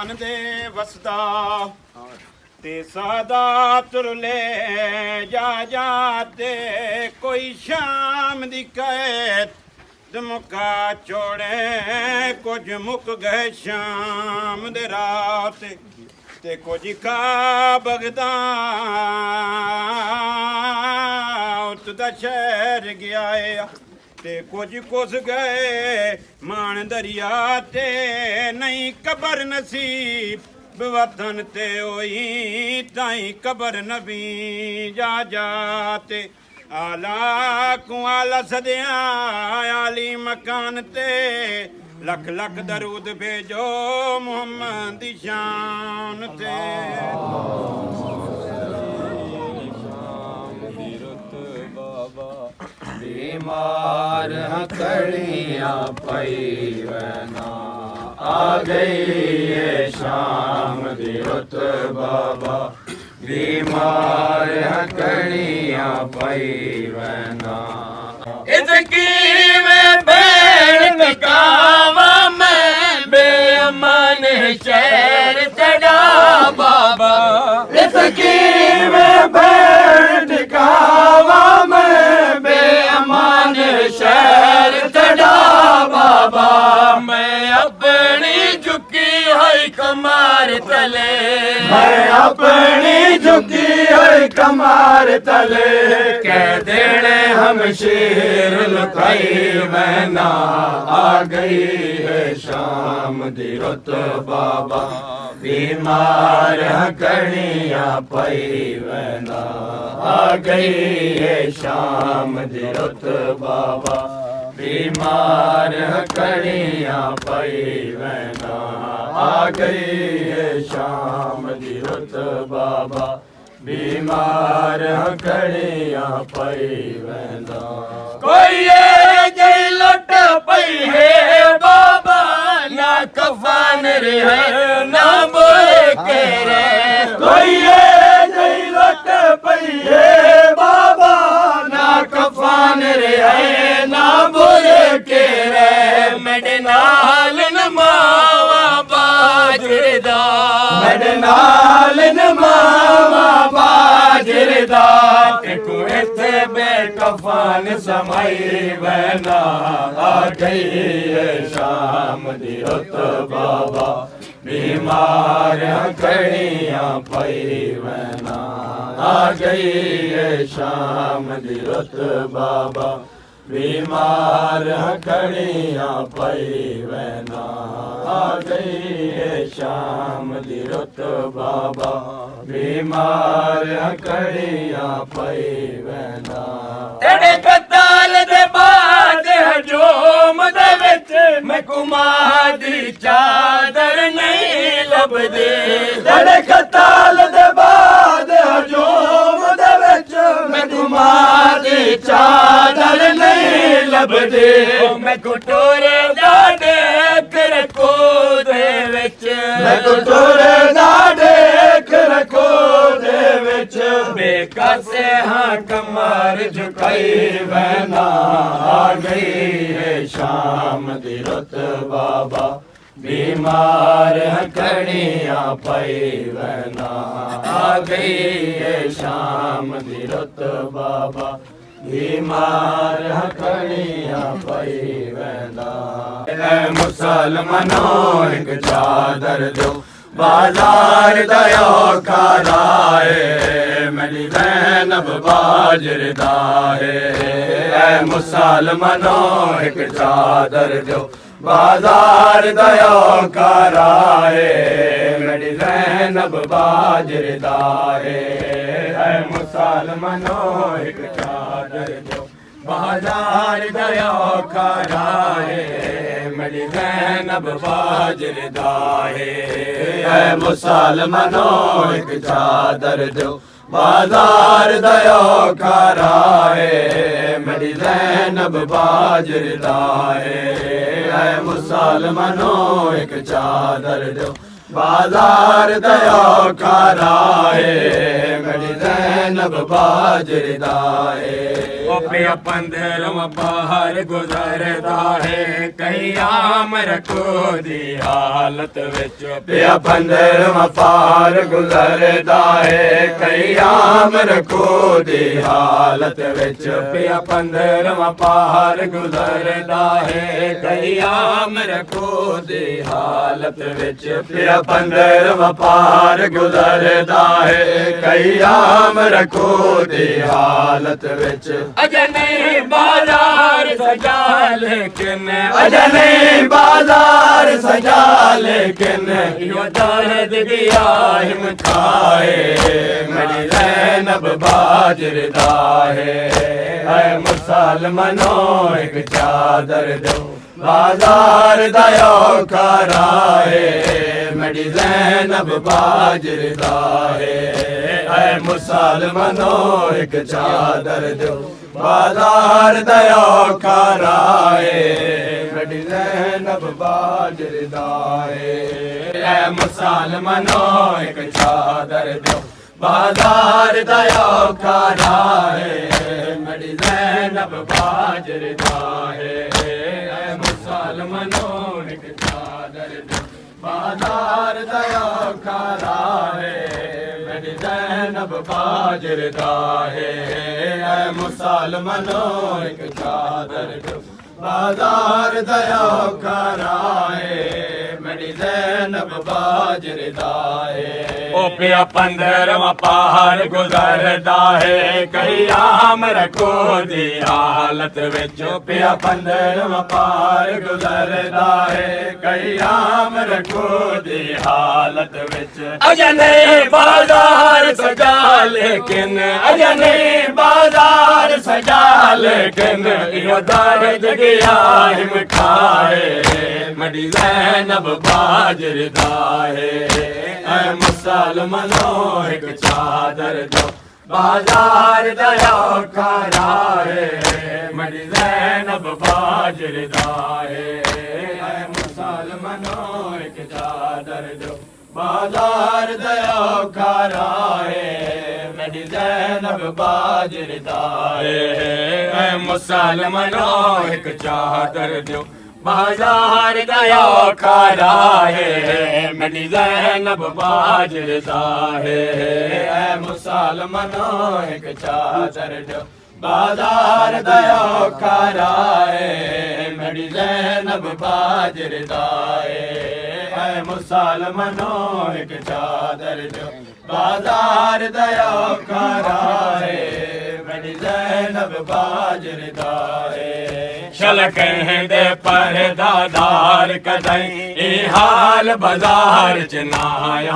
आसमान दे वसदा ते सादात रुले जा ते कोई शाम दी कैद मुका छोड़े कुछ मुक गए शाम दे रात ते कुछ का बगदा उत्दा शहर गया है ते कुछ कुस गए मान दरिया ते नहीं कबर नसीब वतन ते होई ताई कबर नबी जा ते आला कुआला सदिया आली मकान ते लख लख दरूद भेजो मुहम्मद दी शान ते बीमार कड़ियाँ पैवना आ गई है शाम दी रुत बाबा बीमार कड़ियाँ पैवना इसकी में बैठ कावा मैं बेअमन शहर चढ़ा बाबा इसकी में बैठ कावा मैं बेअमन शहर चढ़ा बाबा मैं अपनी झुकी हुई कमर तले मैं अपनी झुकी हुई कमर तले कह देने हम शेर लुकाई मैना आ गई है शाम दी रुत बाबा बीमार कड़ियाँ पैवना आ गई है शाम दी रुत बाबा बीमार कड़ियाँ पैवना आ गई है शाम दी रुत बाबा बीमार कड़ियाँ पैवना कोई ये जई लुट पई है बाबा ना कफन रे ना बोले के रे कोई ये जई लुट पई है बाबा ना कफन रे ना बोले के रे मेरे नाल न मावा बाजरदा मेरे नाल न मावा बाजरदा ते कुएत बेकफन समाई बहना आ गई है शाम दी रुत बाबा बीमार कड़ियाँ पैवना आ गई है शाम दी रुत बाबा बीमार कड़ियाँ पैवना आ गई है शाम दी रुत बाबा बीमार कड़ियाँ पैवना तेरे कताल दे बाद हजूम दे विच मैं कुमार दी चादर नहीं लभदी तेरे कताल दे बाद हजूम दे विच मैं कुमार दी चादर नहीं लभदी मैं कुटोरे दा देख रखो दे विच मैं कुटोरे दा देख रखो दे विच बेकासे हाँ कमर झुकाई बहना आ गई है शाम दी रुत बाबा बीमार कड़ियाँ पैवना आ गई है शाम दी रुत बाबा बीमार कड़ियाँ पैवना मुसलमानों एक चादर दो बाजार दया कराए मेरी ज़ैनब बाजरदा है मुसलमानों एक चादर दो बाजार दया कराए मेरी ज़ैनब बाजरदा है मुसलमानों एक चादर दो बाजार दया कराए मेरी ज़ैनब बाजरदा है मुसलमानों एक चादर दो बाजार दया कराए मेरी ज़ैनब बाजरदा है मुसलमानों एक चादर दो बाजार दया कराए मेरी ज़ैनब बाजरदा पिया पंद्रहवां पहर गुजरदा है कयाम रखो दी हालत विच पिया पंद्रहवां पहर गुजरदा है कयाम रखो दी हालत विच पिया पंद्रहवां पहर गुजरदा है कयाम रखो दी हालत विच पिया पंद्रहवां पहर गुजरदा है कयाम रखो दी हालत विच अजने बाजार सजा लेकिन अजने बाजार सजा लेकिन यो दर्द गया हिमताए मेरी ज़ैनब बाजरदा है मुसलमानो एक चादर दो बाजार दयो कराए मेरी ज़ैनब बाजरदा है मुसलमानो एक चादर दो बाजार दयो कराए मेरी ज़ैनब बाजरदा है मुसलमानो एक चादर दो बाजार दयो कराए मेरी ज़ैनब बाजरदा है मुसलमानो एक चादर दो बाजार दयो कराए मेरी ज़ैनब बाजरदा है मुसलमानो एक चादर दो बाजार दयो कराए मेरी ज़ैनब बाजरदा है ओ पिया पंद्रहवां पहर गुजरदा है कयाम रखो दी हालत विच पिया पंद्रहवां पहर गुजरदा है कयाम रखो दी हालत विच अजने बाजार सजा लेकिन अजने बाजार सजा लेकिन यो दर्द गया हिमताए मेरी ज़ैनब बाजरदा है मुसलमानो एक चादर दो बाजार दयो कराए मेरी ज़ैनब बाजरदा है मुसलमानो एक चादर दो बाजार दयो कराए मेरी ज़ैनब बाजरदा है मुसलमानो एक चादर दो बाजार दयो कराए मेरी ज़ैनब बाजरदा है मुसलमानो एक चादर दो बाजार दयो कराए मेरी ज़ैनब बाजरदा है मुसलमानो एक चादर दो बाजार दयो कराए मेरी ज़ैनब बाजरदा है शल कहंदे परदादार कदई ए हाल बाजार च ना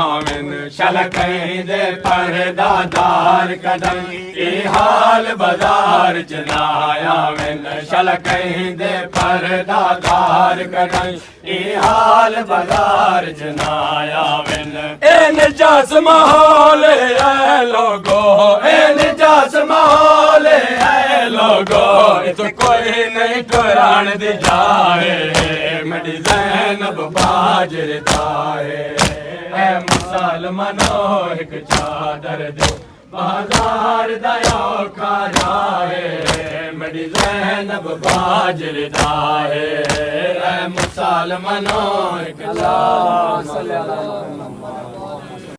आवन शल कहंदे परदादार कदई ए हाल बाजार च ना आवन शल कहंदे परदादार कदई ए हाल बाजार च ना आवन ए निजास माहौल है लोगो ए निजास माहौल है लोगो तो कोई नहीं कुरान दी जाए मेरी ज़ैनब बाजरदा है मुसलमानो एक चादर दो बाजार दयो कराए मेरी ज़ैनब बाजरदा है मुसलमानो एक चादर